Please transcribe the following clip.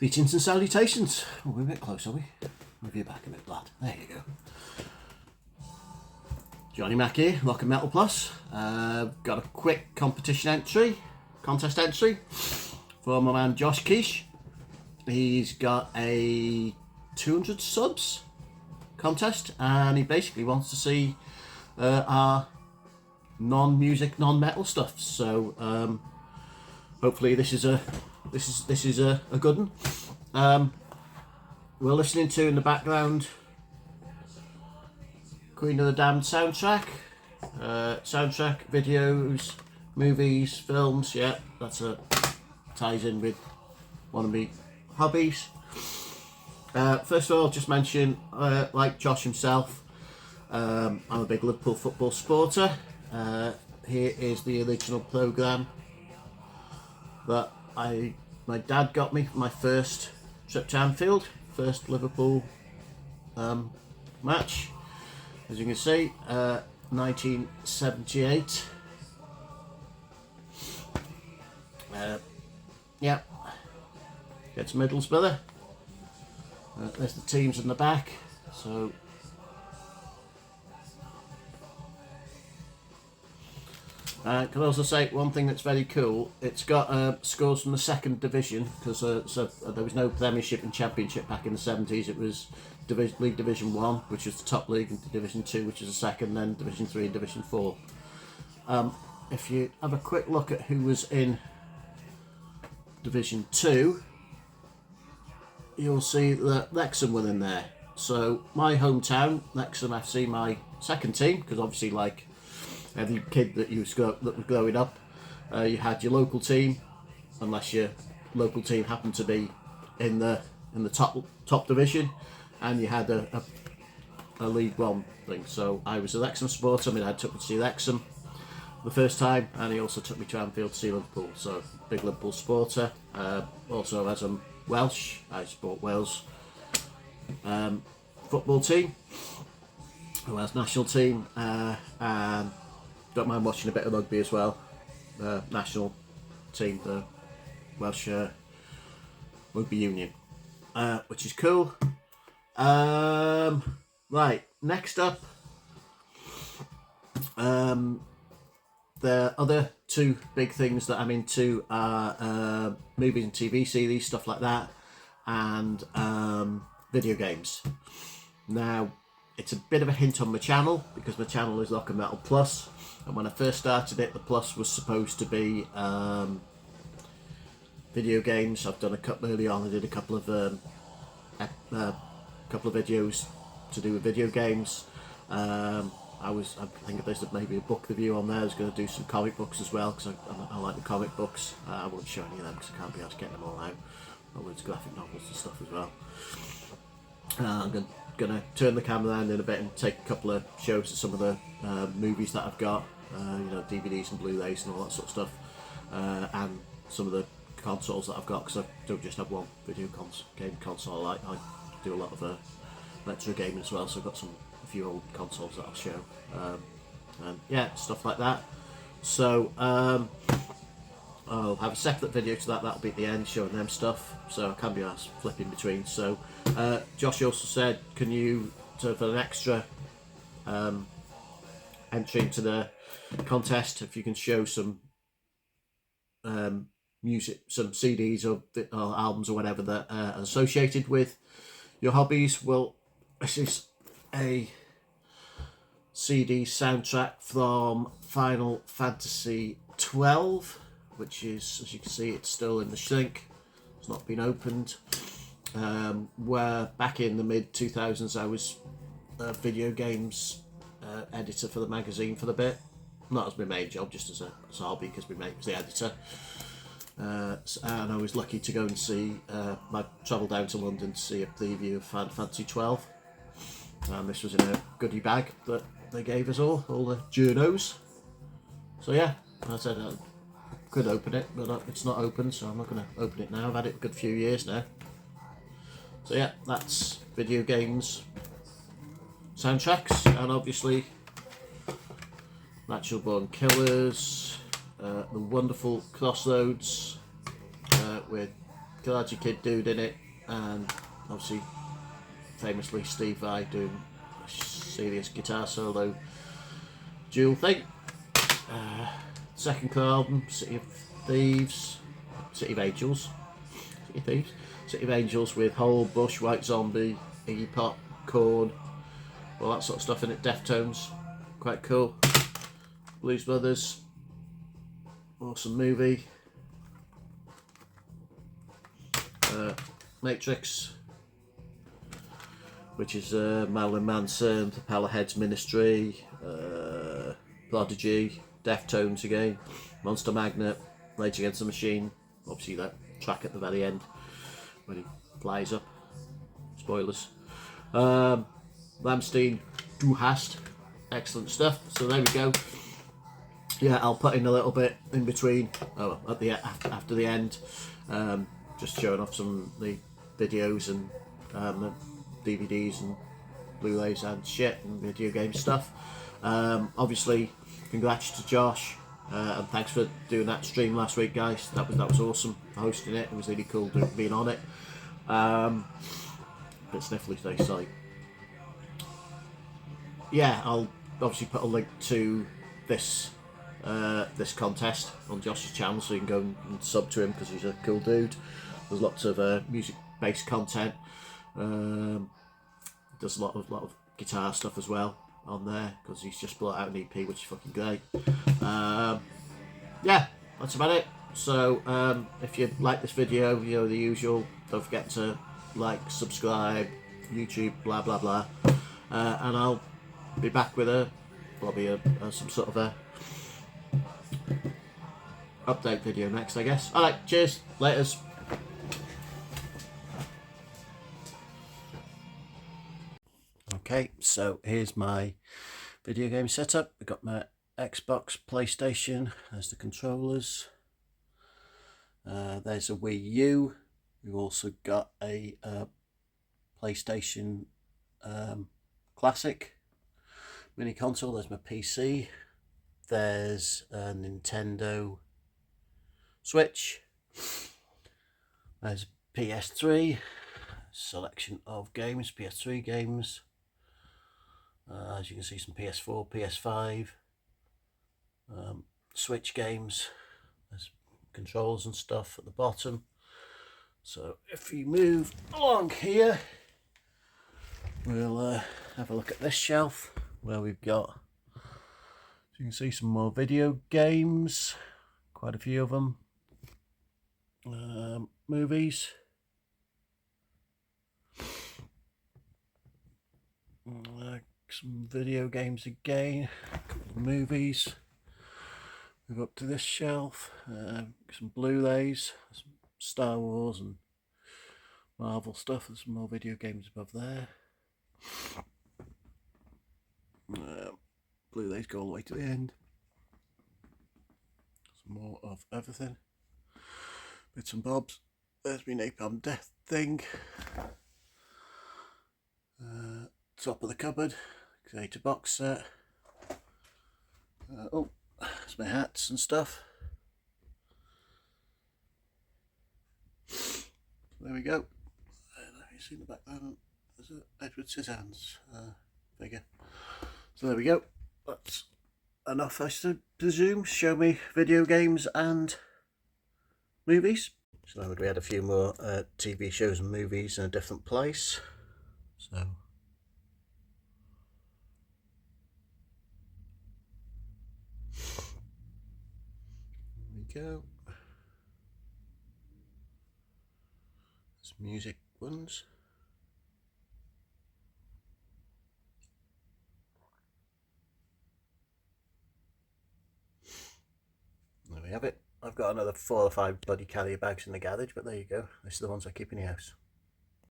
Greetings and salutations. Oh, we're a bit close, are we? Move you back a bit, lad. There you go. Johnny Mac here, Rock and Metal Plus. Got a quick contest entry for my man Josh Keech. He's got a 200 subs contest, and he basically wants to see our non-music, non-metal stuff. So hopefully this is a good one. We're listening to in the background Queen of the Damned soundtrack, videos, movies, films. Yeah, ties in with one of my hobbies. First of all, just mention, like Josh himself, I'm a big Liverpool football supporter. Here is the original programme that my dad got me for my first trip to Anfield, first Liverpool match. As you can see, 1978. Yeah, gets Middlesbrough. There's the teams in the back. So can also say one thing that's very cool. It's got scores from the second division, because there was no Premiership and Championship back in the 70s. It was League Division 1, which was the top league, and Division 2, which is the second, then Division 3 and Division 4. If you have a quick look at who was in Division 2, you'll see that Wrexham were in there. So my hometown, Wrexham FC, my second team, because obviously, like every kid that was growing up, you had your local team, unless your local team happened to be in the top division, and you had a League One thing. So I was a Wrexham supporter. My dad took me to see Wrexham the first time, and he also took me to Anfield to see Liverpool. So big Liverpool supporter. Also, as I'm Welsh, I support Wales football team, Wales national team, and don't mind watching a bit of rugby as well. National team, the Welsh Rugby Union, which is cool. Right, next up, the other two big things that I'm into are movies and TV series, stuff like that, and video games. Now, it's a bit of a hint on my channel, because my channel is Rock and Metal Plus, and when I first started it, the Plus was supposed to be video games. I've done a couple early on. I did a couple of videos to do with video games. I think there's maybe a book review on there. I was going to do some comic books as well, because I like the comic books. I won't show any of them because I can't be able to get them all out. There's graphic novels and stuff as well. I'm going to turn the camera around in a bit and take a couple of shows of some of the movies that I've got, DVDs and Blu-rays and all that sort of stuff, and some of the consoles that I've got, because I don't just have one video game console. I do a lot of retro gaming as well, so I've got a few old consoles that I'll show, and yeah, stuff like that. So I'll have a separate video to that'll be at the end, showing them stuff, so I can be asked flipping between. So Josh also said, can you, for an extra entry into the contest, if you can show some music, some CDs or albums or whatever that are associated with your hobbies. Well, this is a CD soundtrack from Final Fantasy 12, which is, as you can see, it's still in the shrink. It's not been opened. Where back in the mid 2000s, I was a video games editor for the magazine for a bit. Not as my main job, just as a hobby, because my mate was the editor. And I was lucky to go and see, I travelled down to London to see a preview of Final Fantasy 12. And this was in a goodie bag that they gave us all the journos. So yeah, I said I could open it, but it's not open, so I'm not going to open it now. I've had it a good few years now. So yeah, that's video games soundtracks, and obviously Natural Born Killers, the wonderful Crossroads with Karate Kid dude in it, and obviously famously Steve Vai doing a serious guitar solo dual thing. Second album, City of Thieves, City of Angels, City of Thieves, City of Angels with Hole, Bush, White Zombie, Iggy Pop, Korn, all that sort of stuff in it. Deftones, quite cool. Blues Brothers, awesome movie. Matrix, which is Marilyn Manson, Propeller Heads Ministry, Prodigy, Deftones again, Monster Magnet, Rage Against the Machine, obviously that track at the very end when he flies up, spoilers. Rammstein, Du Hast, excellent stuff. So there we go. Yeah, I'll put in a little bit in between, at the after the end, just showing off some of the videos and DVDs and Blu-rays and shit and video game stuff. Obviously, congrats to Josh, and thanks for doing that stream last week, guys. That was awesome, hosting it. It was really cool being on it. Bit sniffly today, sorry. Yeah, I'll obviously put a link to this this contest on Josh's channel, so you can go and sub to him because he's a cool dude. There's lots of music-based content. Does a lot of guitar stuff as well on there because he's just brought out an EP, which is fucking great. Yeah, that's about it. So if you like this video, you know the usual. Don't forget to like, subscribe, YouTube, blah blah blah, and I'll be back with probably some sort of a update video next, I guess. Alright, cheers, laters. Okay, so here's my video game setup. I've got my Xbox, PlayStation, there's the controllers, there's a Wii U. We've also got a PlayStation Classic mini console. There's my PC, there's a Nintendo Switch, there's PS3, selection of games, PS3 games, as you can see some PS4, PS5, Switch games, there's controls and stuff at the bottom. So if you move along here, we'll have a look at this shelf where we've got, so you can see some more video games, quite a few of them, movies, some video games again, a couple of movies. Move up to this shelf, some Blu-rays, some Star Wars and Marvel stuff. There's some more video games above there. Blu-rays go all the way to the end. Some more of everything. Bits and bobs. There's my Napalm Death thing. Top of the cupboard, Creator box set. Oh, there's my hats and stuff. There we go. Have you seen the background? There's an Edward Scissorhands figure. So there we go. That's enough, I should presume. Show me video games and movies. So we had a few more TV shows and movies in a different place. So there we go. Some music ones. There we have it. I've got another 4 or 5 bloody carrier bags in the garage, but there you go. These are the ones I keep in the house.